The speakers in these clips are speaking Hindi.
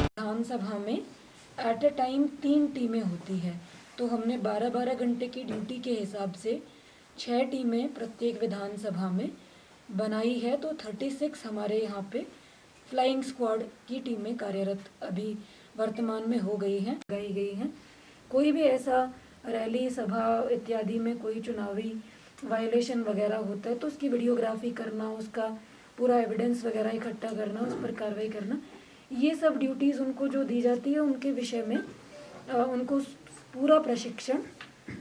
विधानसभा में एट ए टाइम 3 टीमें होती है, तो हमने 12-12 घंटे की ड्यूटी के हिसाब से 6 टीमें प्रत्येक विधानसभा में बनाई है। तो 36 हमारे यहाँ पे फ्लाइंग स्क्वाड की टीमें कार्यरत अभी वर्तमान में हो गई हैं। कोई भी ऐसा रैली, सभा इत्यादि में कोई चुनावी वायलेशन वगैरह होता है तो उसकी वीडियोग्राफी करना, उसका पूरा एविडेंस वगैरह इकट्ठा करना, उस पर कार्रवाई करना, ये सब ड्यूटीज़ उनको जो दी जाती है उनके विषय में उनको पूरा प्रशिक्षण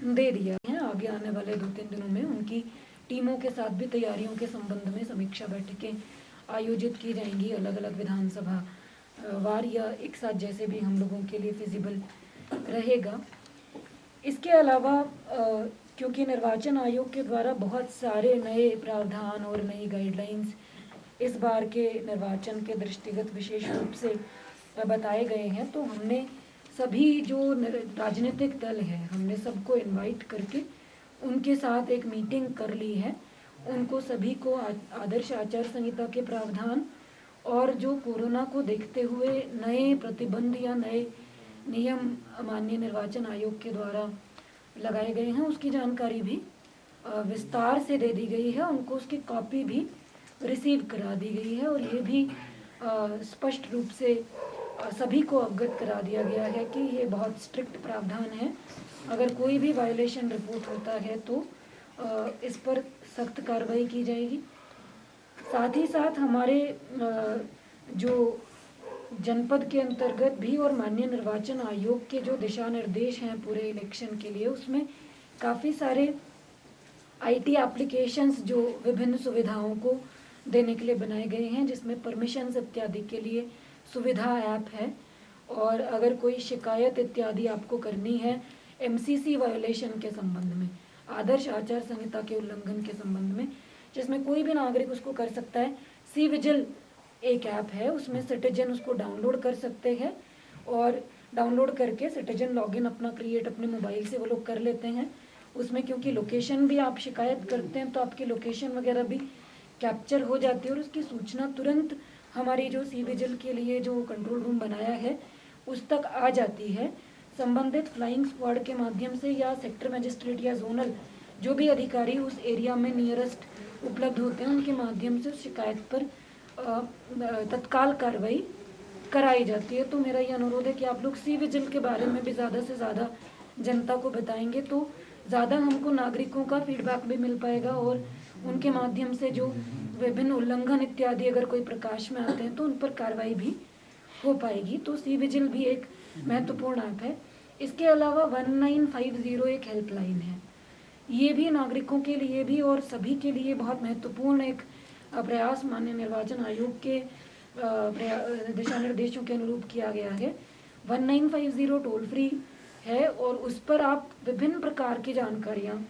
दे दिया है। आगे आने वाले 2-3 दिनों में उनकी टीमों के साथ भी तैयारियों के संबंध में समीक्षा बैठकें आयोजित की जाएंगी, अलग अलग विधानसभा वार या एक साथ, जैसे भी हम लोगों के लिए फिजिबल रहेगा। इसके अलावा क्योंकि निर्वाचन आयोग के द्वारा बहुत सारे नए प्रावधान और नई गाइडलाइंस इस बार के निर्वाचन के दृष्टिगत विशेष रूप से बताए गए हैं, तो हमने सभी जो राजनीतिक दल है, हमने सबको इनवाइट करके उनके साथ एक मीटिंग कर ली है। उनको सभी को आदर्श आचार संहिता के प्रावधान और जो कोरोना को देखते हुए नए प्रतिबंध या नए नियम माननीय निर्वाचन आयोग के द्वारा लगाए गए हैं, उसकी जानकारी भी विस्तार से दे दी गई है। उनको उसकी कॉपी भी रिसीव करा दी गई है और ये भी स्पष्ट रूप से सभी को अवगत करा दिया गया है कि ये बहुत स्ट्रिक्ट प्रावधान है। अगर कोई भी वायलेशन रिपोर्ट होता है तो इस पर सख्त कार्रवाई की जाएगी। साथ ही साथ हमारे जो जनपद के अंतर्गत भी और माननीय निर्वाचन आयोग के जो दिशा निर्देश हैं पूरे इलेक्शन के लिए, उसमें काफ़ी सारे आईटी एप्लीकेशंस जो विभिन्न सुविधाओं को देने के लिए बनाए गए हैं, जिसमें परमिशंस इत्यादि के लिए सुविधा ऐप है। और अगर कोई शिकायत इत्यादि आपको करनी है एमसीसी वायोलेशन के संबंध में, आदर्श आचार संहिता के उल्लंघन के संबंध में, जिसमें कोई भी नागरिक उसको कर सकता है। सी विजिल एक ऐप है, उसमें सिटीजन उसको डाउनलोड कर सकते हैं और डाउनलोड करके सिटीजन लॉगिन अपना क्रिएट अपने मोबाइल से वो लोग कर लेते हैं। उसमें क्योंकि लोकेशन भी आप शिकायत करते हैं तो आपकी लोकेशन वगैरह भी कैप्चर हो जाती है और उसकी सूचना तुरंत हमारी जो सी विजिल के लिए जो कंट्रोल रूम बनाया है उस तक आ जाती है। संबंधित फ्लाइंग स्क्वाड के माध्यम से या सेक्टर मजिस्ट्रेट या जोनल जो भी अधिकारी उस एरिया में नियरेस्ट उपलब्ध होते हैं, उनके माध्यम से शिकायत पर तत्काल कार्रवाई कराई जाती है। तो मेरा ये अनुरोध है कि आप लोग सी विजिल के बारे में भी ज़्यादा से ज़्यादा जनता को बताएंगे तो ज़्यादा हमको नागरिकों का फीडबैक भी मिल पाएगा और उनके माध्यम से जो विभिन्न उल्लंघन इत्यादि अगर कोई प्रकाश में आते हैं तो उन पर कार्रवाई भी हो पाएगी। तो सी विजिल भी एक महत्वपूर्ण ऐप है। इसके अलावा 1950 एक हेल्पलाइन है, ये भी नागरिकों के लिए भी और सभी के लिए बहुत महत्वपूर्ण एक प्रयास माननीय निर्वाचन आयोग के दिशा निर्देशों के अनुरूप किया गया है। 1950 टोल फ्री है और उस पर आप विभिन्न प्रकार की जानकारियाँ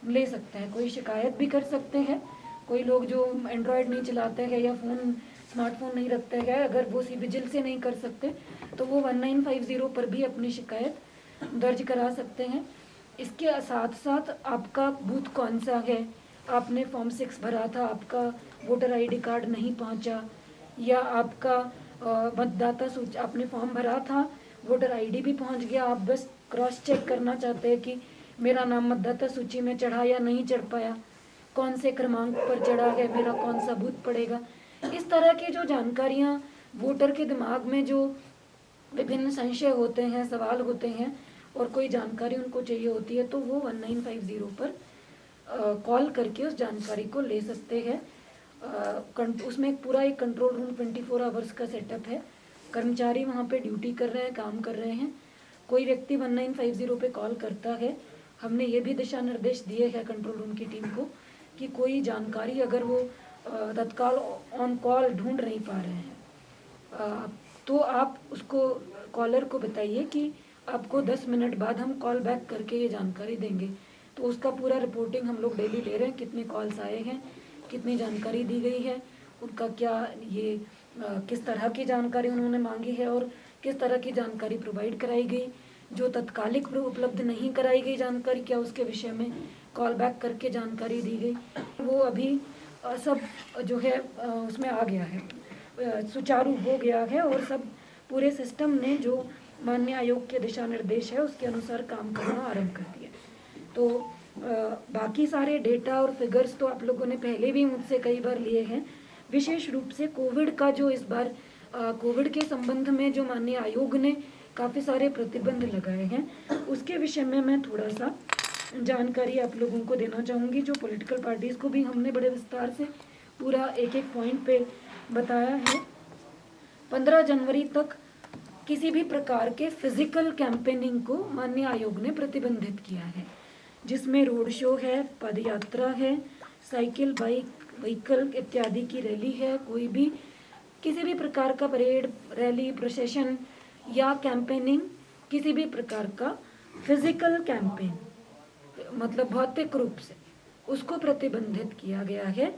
ले सकते हैं। कोई शिकायत भी कर सकते हैं, कोई लोग जो एंड्रॉयड नहीं चलाते हैं या स्मार्टफोन नहीं रखते हैं, अगर वो सी विजिल से नहीं कर सकते तो वो 1950 पर भी अपनी शिकायत दर्ज करा सकते हैं। इसके साथ साथ आपका बूथ कौन सा है, आपने फॉर्म 6 भरा था, आपका वोटर आईडी कार्ड नहीं पहुंचा, या आपका मतदाता सूची आपने फॉर्म भरा था, वोटर आईडी भी पहुंच गया, आप बस क्रॉस चेक करना चाहते हैं कि मेरा नाम मतदाता सूची में चढ़ा या नहीं चढ़ पाया, कौन से क्रमांक पर चढ़ा है, मेरा कौन सा बूथ पड़ेगा। इस तरह की जो जानकारियां वोटर के दिमाग में जो विभिन्न संशय होते हैं, सवाल होते हैं और कोई जानकारी उनको चाहिए होती है तो वो 1950 पर कॉल करके उस जानकारी को ले सकते हैं। उसमें एक कंट्रोल रूम 24 आवर्स का सेटअप है, कर्मचारी वहाँ पे ड्यूटी कर रहे हैं, काम कर रहे हैं। कोई व्यक्ति 1950 पे कॉल करता है, हमने ये भी दिशा निर्देश दिए हैं कंट्रोल रूम की टीम को कि कोई जानकारी अगर वो तत्काल ऑन कॉल ढूंढ नहीं पा रहे हैं तो आप उसको कॉलर को बताइए कि आपको 10 मिनट बाद हम कॉल बैक करके ये जानकारी देंगे। तो उसका पूरा रिपोर्टिंग हम लोग डेली ले रहे हैं, कितने कॉल्स आए हैं, कितनी जानकारी दी गई है, उनका क्या ये किस तरह की जानकारी उन्होंने मांगी है और किस तरह की जानकारी प्रोवाइड कराई गई, जो तत्कालिक उपलब्ध नहीं कराई गई जानकारी क्या उसके विषय में कॉल बैक करके जानकारी दी गई। वो अभी सब जो है उसमें आ गया है, सुचारू हो गया है और सब पूरे सिस्टम ने जो माननीय आयोग के दिशा निर्देश है उसके अनुसार काम करना आरंभ कर दिया। तो बाकी सारे डेटा और फिगर्स तो आप लोगों ने पहले भी मुझसे कई बार लिए हैं। विशेष रूप से कोविड का जो इस बार कोविड के संबंध में जो माननीय आयोग ने काफ़ी सारे प्रतिबंध लगाए हैं उसके विषय में मैं थोड़ा सा जानकारी आप लोगों को देना चाहूँगी। जो पॉलिटिकल पार्टीज़ को भी हमने बड़े विस्तार से पूरा एक एक पॉइंट पे बताया है। 15 जनवरी तक किसी भी प्रकार के फिजिकल कैंपेनिंग को माननीय आयोग ने प्रतिबंधित किया है, जिसमें रोड शो है, पदयात्रा है, साइकिल, बाइक, व्हीकल इत्यादि की रैली है, कोई भी किसी भी प्रकार का परेड, रैली, प्रोसेशन या कैंपेनिंग, किसी भी प्रकार का फिजिकल कैंपेन मतलब भौतिक रूप से उसको प्रतिबंधित किया गया है।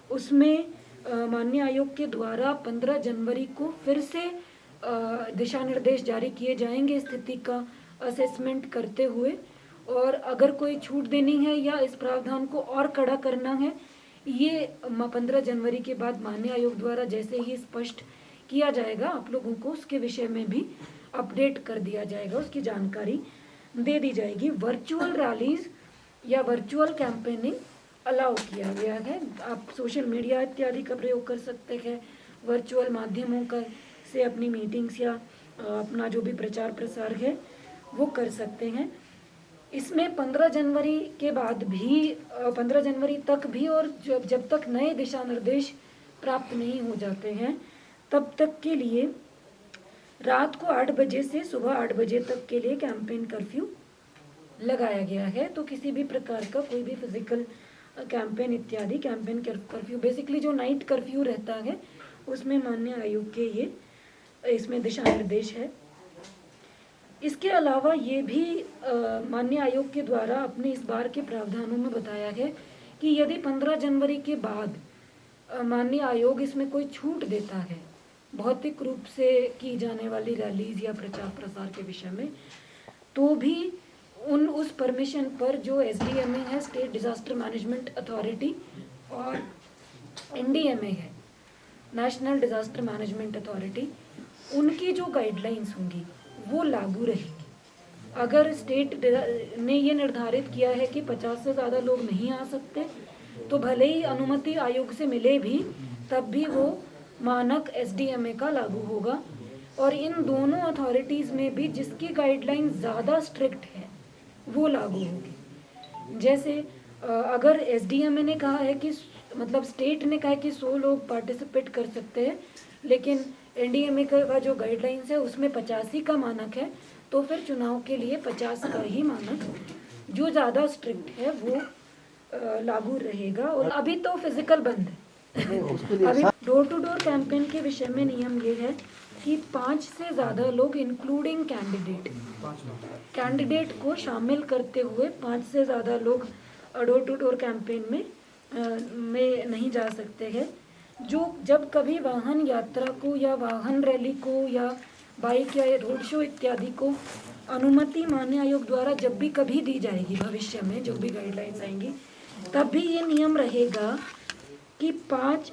उसमें माननीय आयोग के द्वारा 15 जनवरी को फिर से दिशा निर्देश जारी किए जाएंगे स्थिति का असेसमेंट करते हुए, और अगर कोई छूट देनी है या इस प्रावधान को और कड़ा करना है, ये 15 जनवरी के बाद माननीय आयोग द्वारा जैसे ही स्पष्ट किया जाएगा आप लोगों को उसके विषय में भी अपडेट कर दिया जाएगा, उसकी जानकारी दे दी जाएगी। वर्चुअल रैलीज या वर्चुअल कैंपेनिंग अलाउ किया गया है। आप सोशल मीडिया इत्यादि का प्रयोग कर सकते हैं, वर्चुअल माध्यमों का से अपनी मीटिंग्स या अपना जो भी प्रचार प्रसार है वो कर सकते हैं। इसमें 15 जनवरी के बाद भी 15 जनवरी तक भी और जब तक नए दिशा निर्देश प्राप्त नहीं हो जाते हैं तब तक के लिए रात को 8 बजे से सुबह 8 बजे तक के लिए कैंपेन कर्फ्यू लगाया गया है। तो किसी भी प्रकार का कोई भी फिजिकल कैंपेन इत्यादि, कैंपेन कर्फ्यू बेसिकली जो नाइट कर्फ्यू रहता है उसमें माननीय आयोग के ये इसमें दिशा निर्देश है। इसके अलावा ये भी माननीय आयोग के द्वारा अपने इस बार के प्रावधानों में बताया है कि यदि 15 जनवरी के बाद माननीय आयोग इसमें कोई छूट देता है भौतिक रूप से की जाने वाली रैलीज या प्रचार प्रसार के विषय में, तो भी उस परमिशन पर जो SDMA है, स्टेट डिजास्टर मैनेजमेंट अथॉरिटी, और NDMA है, नेशनल डिजास्टर मैनेजमेंट अथॉरिटी, उनकी जो गाइडलाइंस होंगी वो लागू रहेगी। अगर स्टेट ने ये निर्धारित किया है कि 50 से ज़्यादा लोग नहीं आ सकते, तो भले ही अनुमति आयोग से मिले भी तब भी वो मानक SDMA का लागू होगा। और इन दोनों अथॉरिटीज़ में भी जिसकी गाइडलाइन ज़्यादा स्ट्रिक्ट है वो लागू होगी। जैसे अगर SDMA ने कहा है कि मतलब स्टेट ने कहा है कि 100 लोग पार्टिसिपेट कर सकते हैं, लेकिन NDMA का जो गाइडलाइंस है उसमें 85 का मानक है, तो फिर चुनाव के लिए 50 का ही मानक जो ज़्यादा स्ट्रिक्ट है वो लागू रहेगा। और अभी तो फिजिकल बंद है अभी डोर टू डोर कैंपेन के विषय में नियम ये है कि 5 से ज़्यादा लोग इंक्लूडिंग कैंडिडेट को शामिल करते हुए 5 से ज़्यादा लोग डोर टू डोर कैंपेन में नहीं जा सकते हैं। जो जब कभी वाहन यात्रा को या वाहन रैली को या बाइक या रोड शो इत्यादि को अनुमति माननीय आयोग द्वारा जब भी कभी दी जाएगी भविष्य में, जो भी गाइडलाइंस आएंगी, तब भी ये नियम रहेगा कि 5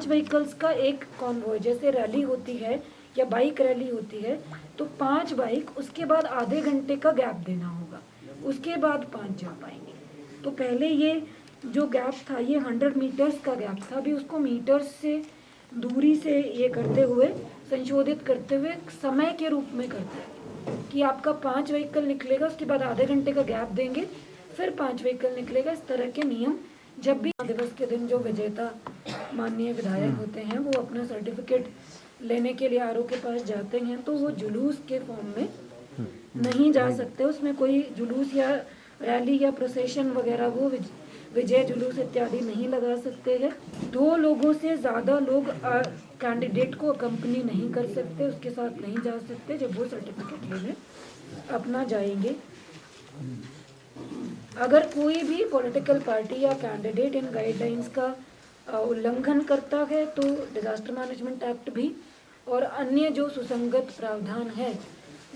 व्हीकल्स का एक कॉन्वॉय, जैसे रैली होती है या बाइक रैली होती है तो 5 बाइक, उसके बाद आधे घंटे का गैप देना होगा, उसके बाद 5 जा पाएंगे। तो पहले ये जो गैप था ये 100 मीटर्स का गैप था, अभी उसको मीटर्स से दूरी से ये करते हुए संशोधित करते हुए समय के रूप में करते हैं कि आपका 5 व्हीकल निकलेगा, उसके बाद आधे घंटे का गैप देंगे, फिर 5 व्हीकल निकलेगा। इस तरह के नियम जब भी दिवस के दिन जो विजेता माननीय विधायक होते हैं वो अपना सर्टिफिकेट लेने के लिए आरओ के पास जाते हैं तो वो जुलूस के फॉर्म में नहीं जा सकते, उसमें कोई जुलूस या रैली या प्रोसेशन वगैरह वो विजय जुलूस इत्यादि नहीं लगा सकते हैं। 2 लोगों से ज़्यादा लोग कैंडिडेट को अकम्पनी नहीं कर सकते, उसके साथ नहीं जा सकते जब वो सर्टिफिकेट लेने अपना जाएंगे। अगर कोई भी पॉलिटिकल पार्टी या कैंडिडेट इन गाइडलाइंस का उल्लंघन करता है तो डिजास्टर मैनेजमेंट एक्ट भी और अन्य जो सुसंगत प्रावधान है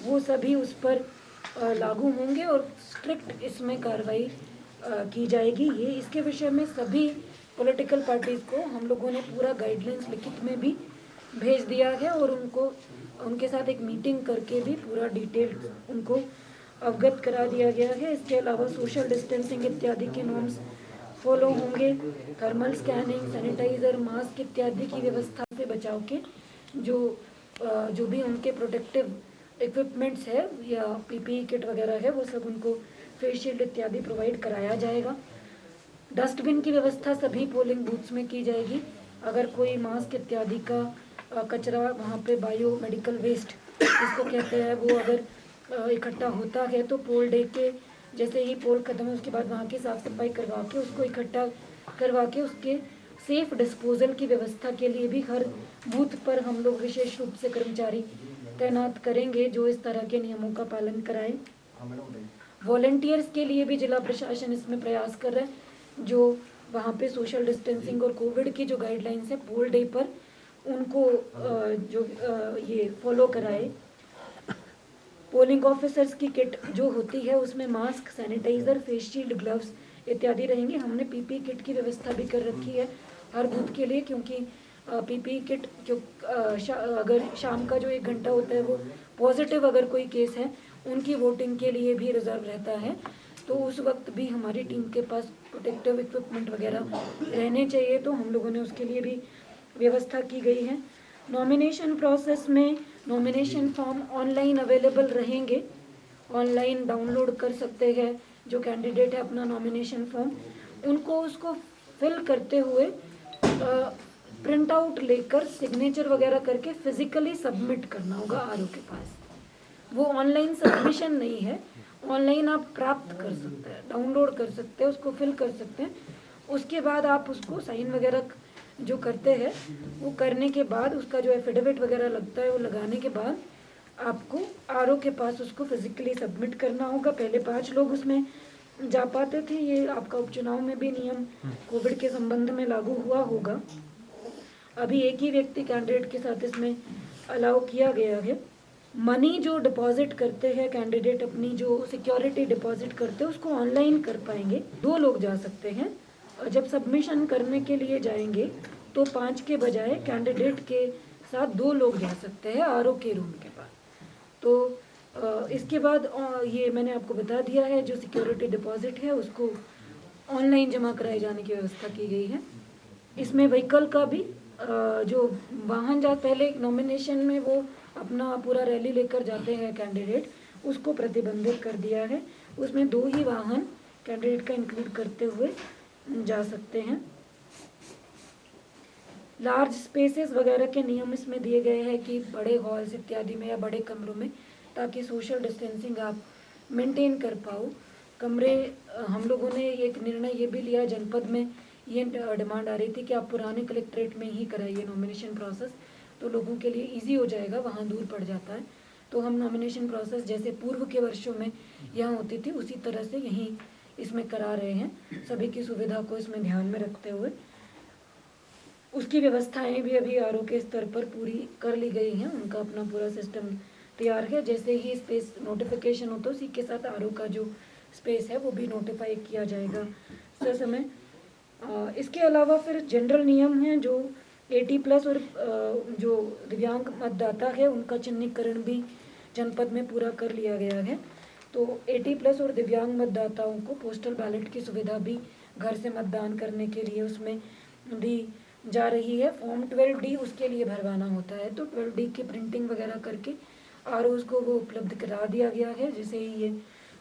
वो सभी उस पर लागू होंगे और स्ट्रिक्ट इसमें कार्रवाई की जाएगी। ये इसके विषय में सभी पॉलिटिकल पार्टीज़ को हम लोगों ने पूरा गाइडलाइंस लिखित में भी भेज दिया है और उनके साथ एक मीटिंग करके भी पूरा डिटेल उनको अवगत करा दिया गया है। इसके अलावा सोशल डिस्टेंसिंग इत्यादि के नॉर्म्स फॉलो होंगे। थर्मल स्कैनिंग, सैनिटाइज़र, मास्क इत्यादि की व्यवस्था से बचाव के जो भी उनके प्रोटेक्टिव इक्विपमेंट्स है या पीपीई किट वगैरह है वो सब उनको फेस शील्ड इत्यादि प्रोवाइड कराया जाएगा। डस्टबिन की व्यवस्था सभी पोलिंग बूथ्स में की जाएगी। अगर कोई मास्क इत्यादि का कचरा वहाँ पे बायो मेडिकल वेस्ट इसको कहते हैं वो अगर इकट्ठा होता है तो पोल डे के जैसे ही पोल खत्म है उसके बाद वहाँ की साफ़ सफाई करवा के उसको इकट्ठा करवा के उसके सेफ डिस्पोजल की व्यवस्था के लिए भी हर बूथ पर हम लोग विशेष रूप से कर्मचारी तैनात करेंगे जो इस तरह के नियमों का पालन कराएं। वॉलंटियर्स के लिए भी जिला प्रशासन इसमें प्रयास कर रहा है जो वहाँ पे सोशल डिस्टेंसिंग और कोविड की जो गाइडलाइंस है पोल डे पर उनको ये फॉलो कराए। पोलिंग ऑफिसर्स की किट जो होती है उसमें mask, sanitiser, face shield, gloves इत्यादि रहेंगे। हमने पीपी किट की व्यवस्था भी कर रखी है हर बूथ के लिए क्योंकि पीपी किट अगर शाम का जो 1 घंटा होता है वो पॉजिटिव अगर कोई केस है उनकी वोटिंग के लिए भी रिजर्व रहता है तो उस वक्त भी हमारी टीम के पास प्रोटेक्टिव इक्विपमेंट वगैरह रहने चाहिए तो हम लोगों ने उसके लिए भी व्यवस्था की गई है। नॉमिनेशन प्रोसेस में नॉमिनेशन फॉर्म ऑनलाइन अवेलेबल रहेंगे, ऑनलाइन डाउनलोड कर सकते हैं जो कैंडिडेट है अपना नॉमिनेशन फॉर्म उनको उसको फिल करते हुए प्रिंट आउट लेकर सिग्नेचर वगैरह करके फिजिकली सबमिट करना होगा आरओ के पास। वो ऑनलाइन सबमिशन नहीं है, ऑनलाइन आप प्राप्त कर सकते हैं, डाउनलोड कर सकते हैं, उसको फिल कर सकते हैं। उसके बाद आप उसको साइन वगैरह जो करते हैं वो करने के बाद उसका जो एफिडेविट वगैरह लगता है वो लगाने के बाद आपको आरओ के पास उसको फिजिकली सबमिट करना होगा। पहले 5 लोग उसमें जा पाते थे, ये आपका उपचुनाव में भी नियम कोविड के संबंध में लागू हुआ होगा। अभी एक ही व्यक्ति कैंडिडेट के साथ इसमें अलाउ किया गया है। मनी जो डिपॉजिट करते हैं कैंडिडेट अपनी जो सिक्योरिटी डिपॉजिट करते हैं उसको ऑनलाइन कर पाएंगे, 2 लोग जा सकते हैं। और जब सबमिशन करने के लिए जाएंगे तो 5 के बजाय कैंडिडेट के साथ 2 लोग जा सकते हैं आरओ के रूम के पास। तो इसके बाद ये मैंने आपको बता दिया है जो सिक्योरिटी डिपॉजिट है उसको ऑनलाइन जमा कराए जाने की व्यवस्था की गई है। इसमें व्हीकल का भी जो वाहन पहले नॉमिनेशन में वो अपना पूरा रैली लेकर जाते हैं कैंडिडेट उसको प्रतिबंधित कर दिया है, उसमें 2 ही वाहन कैंडिडेट का इंक्लूड करते हुए जा सकते हैं। लार्ज स्पेसेस वगैरह के नियम इसमें दिए गए हैं कि बड़े हॉल्स इत्यादि में या बड़े कमरों में ताकि सोशल डिस्टेंसिंग आप मेंटेन कर पाओ। कमरे हम लोगों ने एक निर्णय ये भी लिया जनपद में ये डिमांड आ रही थी कि आप पुराने कलेक्ट्रेट में ही कराइए नॉमिनेशन प्रोसेस तो लोगों के लिए इजी हो जाएगा, वहाँ दूर पड़ जाता है। तो हम नॉमिनेशन प्रोसेस जैसे पूर्व के वर्षों में यहाँ होती थी उसी तरह से यहीं इसमें करा रहे हैं, सभी की सुविधा को इसमें ध्यान में रखते हुए। उसकी व्यवस्थाएं भी अभी आरओ के स्तर पर पूरी कर ली गई हैं, उनका अपना पूरा सिस्टम तैयार है। जैसे ही स्पेस नोटिफिकेशन हो तो उसी के साथ आरओ का जो स्पेस है वो भी नोटिफाई किया जाएगा समय। इसके अलावा फिर जनरल नियम हैं जो 80+ और जो दिव्यांग मतदाता है उनका चिन्हीकरण भी जनपद में पूरा कर लिया गया है। तो 80+ और दिव्यांग मतदाताओं को पोस्टल बैलेट की सुविधा भी घर से मतदान करने के लिए उसमें दी जा रही है। फॉर्म 12D उसके लिए भरवाना होता है तो 12D की प्रिंटिंग वगैरह करके आरओ को वो उपलब्ध करा दिया गया है। जैसे ही ये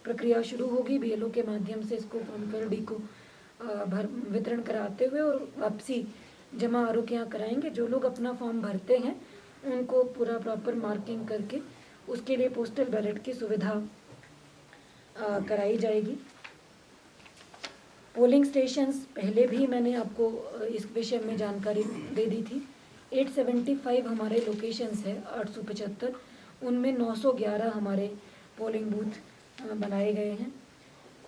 प्रक्रिया शुरू होगी बीएलओ के माध्यम से इसको फॉर्म 12D को वितरण कराते हुए और वापसी जमा आरओ के यहाँ कराएंगे। जो लोग अपना फॉर्म भरते हैं उनको पूरा प्रॉपर मार्किंग करके उसके लिए पोस्टल बैलेट की सुविधा कराई जाएगी। पोलिंग स्टेशंस पहले भी मैंने आपको इस विषय में जानकारी दे दी थी। 875 हमारे लोकेशंस है 875, उनमें 911 हमारे पोलिंग बूथ बनाए गए हैं।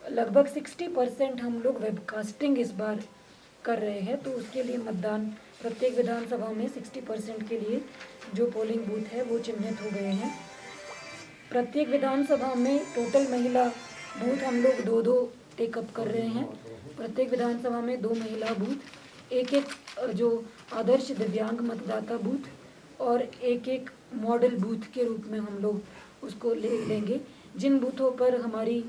लगभग 60% हम लोग वेबकास्टिंग इस बार कर रहे हैं तो उसके लिए मतदान प्रत्येक विधानसभा में 60% के लिए जो पोलिंग बूथ है वो चिन्हित हो गए हैं। प्रत्येक विधानसभा में टोटल महिला बूथ हम लोग 2-2 टेकअप कर रहे हैं। प्रत्येक विधानसभा में 2 महिला बूथ, एक जो आदर्श दिव्यांग मतदाता बूथ और एक मॉडल बूथ के रूप में हम लोग उसको लेंगे। जिन बूथों पर हमारी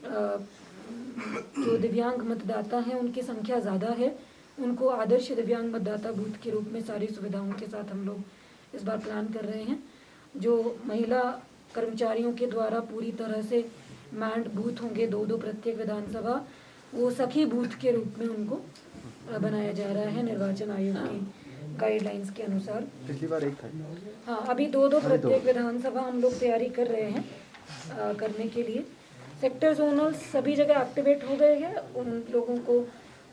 जो दिव्यांग मतदाता हैं उनकी संख्या ज़्यादा है, उनको आदर्श दिव्यांग मतदाता बूथ के रूप में सारी सुविधाओं के साथ हम लोग इस बार प्लान कर रहे हैं। जो महिला कर्मचारियों के द्वारा पूरी तरह से मैंड बूथ होंगे 2-2 प्रत्येक विधानसभा, वो सखी बूथ के रूप में उनको बनाया जा रहा है निर्वाचन आयोग की गाइडलाइंस के अनुसार। पिछली बार एक था। हाँ, अभी 2-2 प्रत्येक विधानसभा हम लोग तैयारी कर रहे हैं करने के लिए। सेक्टर जोनल सभी जगह एक्टिवेट हो गए हैं। उन लोगों को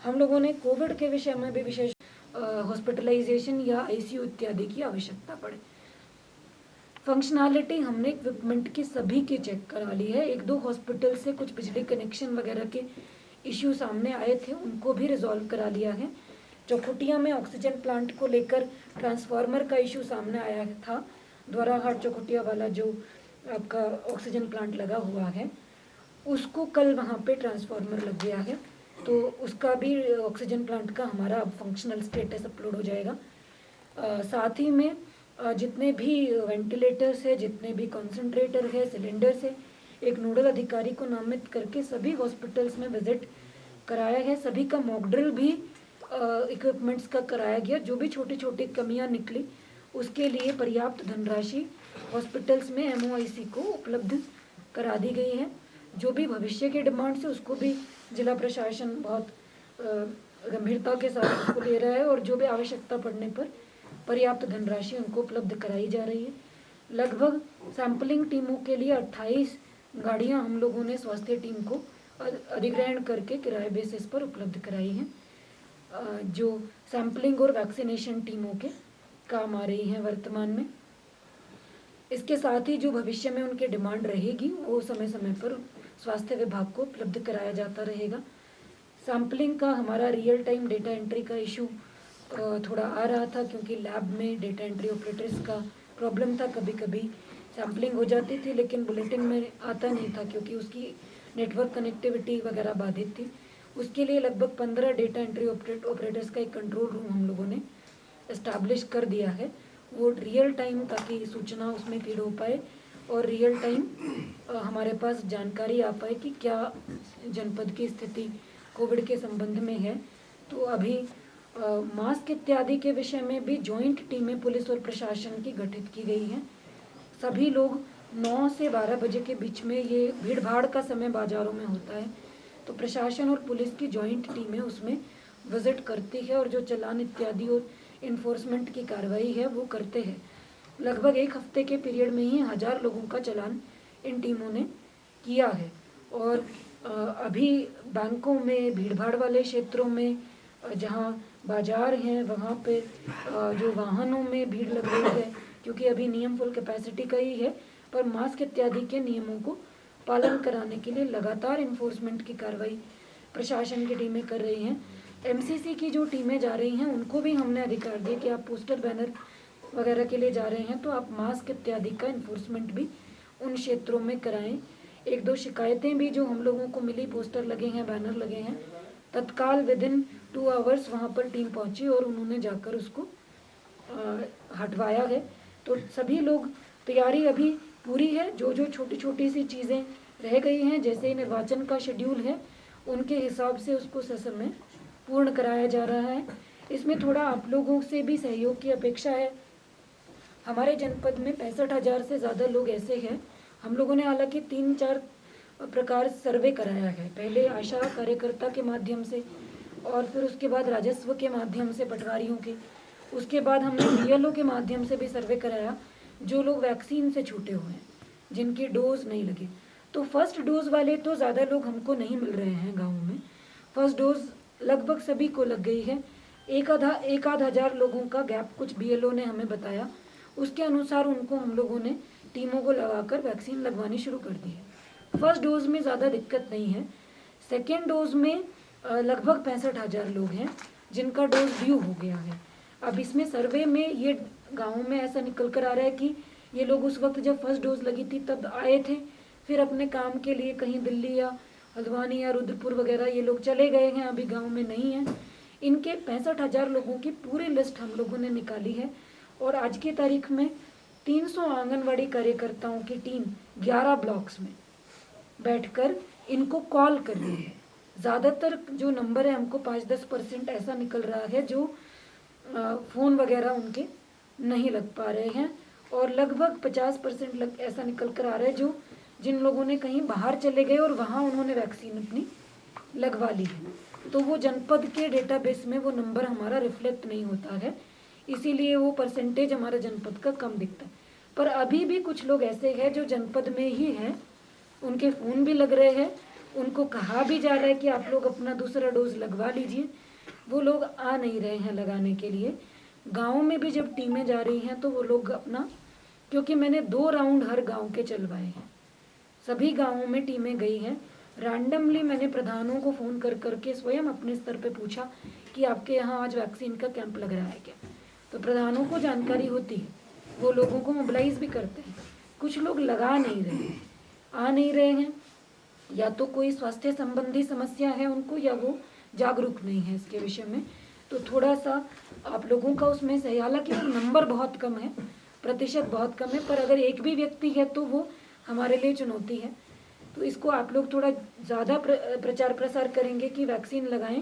हम लोगों ने कोविड के विषय में भी विशेष हॉस्पिटलाइजेशन या आईसीयू इत्यादि की आवश्यकता पड़े। फंक्शनैलिटी हमने इक्विपमेंट की सभी की चेक करा ली है। 1-2 हॉस्पिटल से कुछ बिजली कनेक्शन वगैरह के इश्यू सामने आए थे, उनको भी रिजॉल्व करा लिया है। चौखुटिया में ऑक्सीजन प्लांट को लेकर ट्रांसफार्मर का इश्यू सामने आया था, द्वाराहाट चौखुटिया वाला जो आपका ऑक्सीजन प्लांट लगा हुआ है, उसको कल वहाँ पे ट्रांसफार्मर लग गया है, तो उसका भी ऑक्सीजन प्लांट का हमारा अब फंक्शनल स्टेटस अपलोड हो जाएगा। साथ ही में जितने भी वेंटिलेटर्स है, जितने भी कॉन्सेंट्रेटर है, सिलेंडर्स है, एक नोडल अधिकारी को नामित करके सभी हॉस्पिटल्स में विजिट कराया है। सभी का मॉक ड्रिल भी इक्विपमेंट्स का कराया गया। जो भी छोटी छोटी कमियां निकली उसके लिए पर्याप्त धनराशि हॉस्पिटल्स में एमओआईसी को उपलब्ध करा दी गई है। जो भी भविष्य की डिमांड से उसको भी जिला प्रशासन बहुत गंभीरता के साथ उसको ले रहा है और जो भी आवश्यकता पड़ने पर पर्याप्त धनराशि उनको उपलब्ध कराई जा रही है। लगभग सैंपलिंग टीमों के लिए 28 गाड़ियां हम लोगों ने स्वास्थ्य टीम को अधिग्रहण करके किराए बेसिस पर उपलब्ध कराई हैं, जो सैंपलिंग और वैक्सीनेशन टीमों के काम आ रही हैं वर्तमान में। इसके साथ ही जो भविष्य में उनकी डिमांड रहेगी वो समय समय पर स्वास्थ्य विभाग को उपलब्ध कराया जाता रहेगा। सैंपलिंग का हमारा रियल टाइम डेटा एंट्री का इशू थोड़ा आ रहा था, क्योंकि लैब में डेटा एंट्री ऑपरेटर्स का प्रॉब्लम था। कभी कभी सैंपलिंग हो जाती थी लेकिन बुलेटिन में आता नहीं था, क्योंकि उसकी नेटवर्क कनेक्टिविटी वगैरह बाधित थी। उसके लिए लगभग 15 डेटा एंट्री ऑपरेटर्स का एक कंट्रोल रूम हम लोगों ने इस्टेब्लिश कर दिया है। वो रियल टाइम ताकि सूचना उसमें फीड हो पाए और रियल टाइम हमारे पास जानकारी आ पाए कि क्या जनपद की स्थिति कोविड के संबंध में है। तो अभी मास्क इत्यादि के विषय में भी जॉइंट टीमें पुलिस और प्रशासन की गठित की गई हैं। सभी लोग 9 से 12 बजे के बीच में, ये भीड़ भाड़ का समय बाजारों में होता है, तो प्रशासन और पुलिस की जॉइंट टीमें उसमें विजिट करती है और जो चालान इत्यादि और इन्फोर्समेंट की कार्रवाई है वो करते हैं। लगभग 1 हफ्ते के पीरियड में ही 1000 लोगों का चालान इन टीमों ने किया है। और अभी बैंकों में, भीड़ भाड़ वाले क्षेत्रों में, जहाँ बाजार हैं वहाँ पे जो वाहनों में भीड़ लग रही है, क्योंकि अभी नियम फुल कैपेसिटी का ही है, पर मास्क इत्यादि के नियमों को पालन कराने के लिए लगातार इन्फोर्समेंट की कार्रवाई प्रशासन की टीमें कर रही हैं। एमसीसी की जो टीमें जा रही हैं उनको भी हमने अधिकार दिए कि आप पोस्टर बैनर वगैरह के लिए जा रहे हैं तो आप मास्क इत्यादि का इन्फोर्समेंट भी उन क्षेत्रों में कराएं। 1-2 शिकायतें भी जो हम लोगों को मिली, पोस्टर लगे हैं, बैनर लगे हैं, तत्काल विदिन 2 आवर्स वहाँ पर टीम पहुँची और उन्होंने जाकर उसको हटवाया है। तो सभी लोग, तैयारी अभी पूरी है। जो जो छोटी छोटी सी चीज़ें रह गई हैं, जैसे ही निर्वाचन का शेड्यूल है उनके हिसाब से उसको ससमय पूर्ण कराया जा रहा है। इसमें थोड़ा आप लोगों से भी सहयोग की अपेक्षा है। हमारे जनपद में 65,000 से ज़्यादा लोग ऐसे हैं। हम लोगों ने हालांकि 3-4 प्रकार सर्वे कराया है। पहले आशा कार्यकर्ता के माध्यम से और फिर उसके बाद राजस्व के माध्यम से पटवारियों के, उसके बाद हमने बीएलओ के माध्यम से भी सर्वे कराया जो लोग वैक्सीन से छूटे हुए हैं, जिनकी डोज नहीं लगी। तो फर्स्ट डोज वाले तो ज़्यादा लोग हमको नहीं मिल रहे हैं गाँव में। फर्स्ट डोज लगभग सभी को लग गई है। एक आध हज़ार लोगों का गैप कुछ बीएलओ ने हमें बताया, उसके अनुसार उनको हम लोगों ने टीमों को लगाकर वैक्सीन लगवानी शुरू कर दी है। फर्स्ट डोज में ज़्यादा दिक्कत नहीं है। सेकेंड डोज में लगभग 65,000 लोग हैं जिनका डोज ड्यू हो गया है। अब इसमें सर्वे में ये गाँव में ऐसा निकल कर आ रहा है कि ये लोग उस वक्त जब फर्स्ट डोज लगी थी तब आए थे, फिर अपने काम के लिए कहीं दिल्ली या हल्द्वानी या रुद्रपुर वगैरह ये लोग चले गए हैं, अभी गांव में नहीं हैं। इनके 65,000 लोगों की पूरी लिस्ट हम लोगों ने निकाली है और आज की तारीख में 300 आंगनवाड़ी कार्यकर्ताओं की टीम 11 ब्लॉक्स में बैठकर इनको कॉल कर रही है। ज़्यादातर जो नंबर है हमको 5-10% ऐसा निकल रहा है जो फ़ोन वगैरह उनके नहीं लग पा रहे हैं और लगभग 50% ऐसा निकल कर आ रहा है जो जिन लोगों ने कहीं बाहर चले गए और वहाँ उन्होंने वैक्सीन अपनी लगवा ली है, तो वो जनपद के डेटाबेस में वो नंबर हमारा रिफ्लेक्ट नहीं होता है, इसीलिए वो परसेंटेज हमारा जनपद का कम दिखता है। पर अभी भी कुछ लोग ऐसे हैं जो जनपद में ही हैं, उनके फ़ोन भी लग रहे हैं, उनको कहा भी जा रहा है कि आप लोग अपना दूसरा डोज लगवा लीजिए, वो लोग आ नहीं रहे हैं लगाने के लिए। गाँव में भी जब टीमें जा रही हैं तो वो लोग अपना, क्योंकि मैंने 2 राउंड हर गाँव के चलवाए हैं, सभी गाँवों में टीमें गई हैं। रैंडमली मैंने प्रधानों को फ़ोन कर करके स्वयं अपने स्तर पे पूछा कि आपके यहाँ आज वैक्सीन का कैंप लग रहा है क्या, तो प्रधानों को जानकारी होती है, वो लोगों को मोबिलाइज भी करते हैं। कुछ लोग लगा नहीं रहे हैं, आ नहीं रहे हैं, या तो कोई स्वास्थ्य संबंधी समस्या है उनको, या वो जागरूक नहीं है इसके विषय में। तो थोड़ा सा आप लोगों का उसमें सही, हालांकि नंबर बहुत कम है, प्रतिशत बहुत कम है, पर अगर एक भी व्यक्ति है तो वो हमारे लिए चुनौती है। तो इसको आप लोग थोड़ा ज़्यादा प्रचार प्रसार करेंगे कि वैक्सीन लगाएं,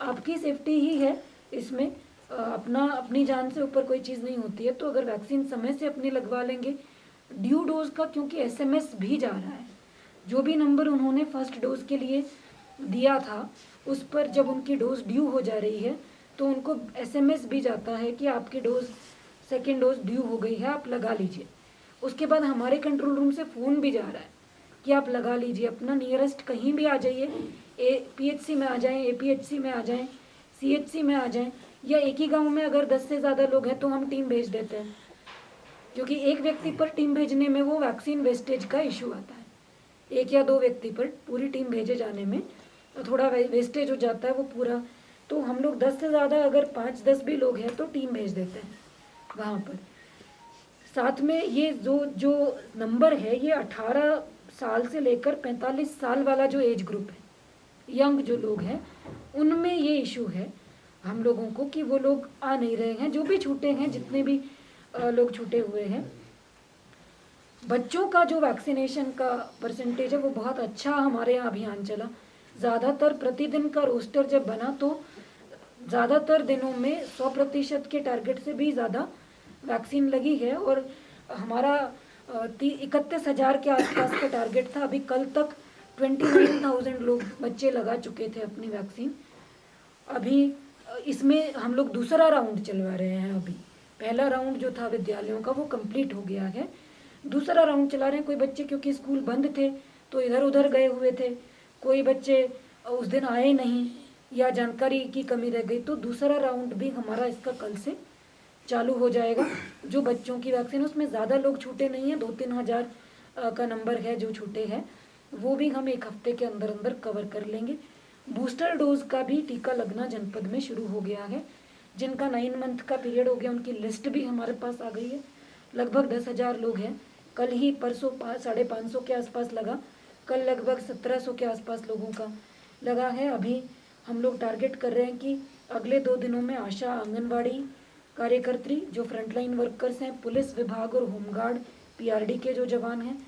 आपकी सेफ्टी ही है इसमें, अपनी जान से ऊपर कोई चीज़ नहीं होती है। तो अगर वैक्सीन समय से अपनी लगवा लेंगे, ड्यू डोज का क्योंकि एसएमएस भी जा रहा है, जो भी नंबर उन्होंने फर्स्ट डोज के लिए दिया था उस पर जब उनकी डोज ड्यू हो जा रही है तो उनको एसएमएस भी जाता है कि आपकी डोज सेकेंड डोज ड्यू हो गई है, आप लगा लीजिए। उसके बाद हमारे कंट्रोल रूम से फ़ोन भी जा रहा है कि आप लगा लीजिए, अपना नियरेस्ट कहीं भी आ जाइए, पीएचसी में आ जाएं, एपीएचसी में आ जाएं, सीएचसी में आ जाएं, या एक ही गांव में अगर 10 से ज़्यादा लोग हैं तो हम टीम भेज देते हैं, क्योंकि एक व्यक्ति पर टीम भेजने में वो वैक्सीन वेस्टेज का इशू आता है। 1 या 2 व्यक्ति पर पूरी टीम भेजे जाने में तो थोड़ा वेस्टेज हो जाता है वो पूरा। तो हम लोग 10 से ज़्यादा अगर 5-10 भी लोग हैं तो टीम भेज देते हैं वहाँ पर। साथ में ये जो नंबर है ये 18 साल से लेकर 45 साल वाला जो एज ग्रुप है, यंग जो लोग हैं, उनमें ये इशू है हम लोगों को कि वो लोग आ नहीं रहे हैं, जो भी छूटे हैं, जितने भी लोग छूटे हुए हैं। बच्चों का जो वैक्सीनेशन का परसेंटेज है वो बहुत अच्छा हमारे यहाँ अभियान चला। ज़्यादातर प्रतिदिन का रोस्टर जब बना तो ज़्यादातर दिनों में 100% के टारगेट से भी ज़्यादा वैक्सीन लगी है और हमारा 31,000 के आसपास का टारगेट था। अभी कल तक 29,000 लोग बच्चे लगा चुके थे अपनी वैक्सीन। अभी इसमें हम लोग दूसरा राउंड चलवा रहे हैं। अभी पहला राउंड जो था विद्यालयों का वो कंप्लीट हो गया है, दूसरा राउंड चला रहे हैं। कोई बच्चे क्योंकि स्कूल बंद थे तो इधर उधर गए हुए थे, कोई बच्चे उस दिन आए नहीं या जानकारी की कमी रह गई, तो दूसरा राउंड भी हमारा इसका कल से चालू हो जाएगा। जो बच्चों की वैक्सीन उसमें ज़्यादा लोग छूटे नहीं हैं, 2-3 हज़ार का नंबर है जो छूटे हैं, वो भी हम 1 हफ्ते के अंदर अंदर कवर कर लेंगे। बूस्टर डोज का भी टीका लगना जनपद में शुरू हो गया है। जिनका 9 मंथ का पीरियड हो गया उनकी लिस्ट भी हमारे पास आ गई है। लगभग 10,000 लोग हैं। कल ही परसों 550 के आसपास लगा, कल लगभग 1700 के आसपास लोगों का लगा है। अभी हम लोग टारगेट कर रहे हैं कि अगले 2 दिनों में आशा, आंगनवाड़ी कार्यकर्त्री, जो फ्रंटलाइन वर्कर्स हैं, पुलिस विभाग और होमगार्ड पीआरडी के जो जवान हैं,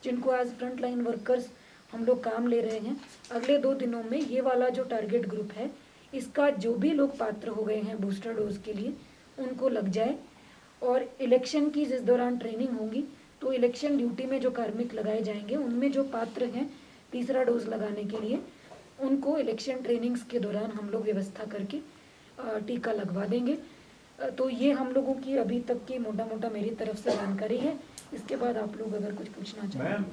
जिनको एज फ्रंटलाइन वर्कर्स हम लोग काम ले रहे हैं, अगले 2 दिनों में ये वाला जो टारगेट ग्रुप है इसका जो भी लोग पात्र हो गए हैं बूस्टर डोज के लिए उनको लग जाए। और इलेक्शन की जिस दौरान ट्रेनिंग होगी तो इलेक्शन ड्यूटी में जो कार्मिक लगाए जाएंगे उनमें जो पात्र हैं तीसरा डोज लगाने के लिए, उनको इलेक्शन ट्रेनिंग्स के दौरान हम लोग व्यवस्था करके टीका लगवा देंगे। तो ये हम लोगों की अभी तक की मोटा मोटा मेरी तरफ से जानकारी है। इसके बाद आप लोग अगर कुछ पूछना चाहें।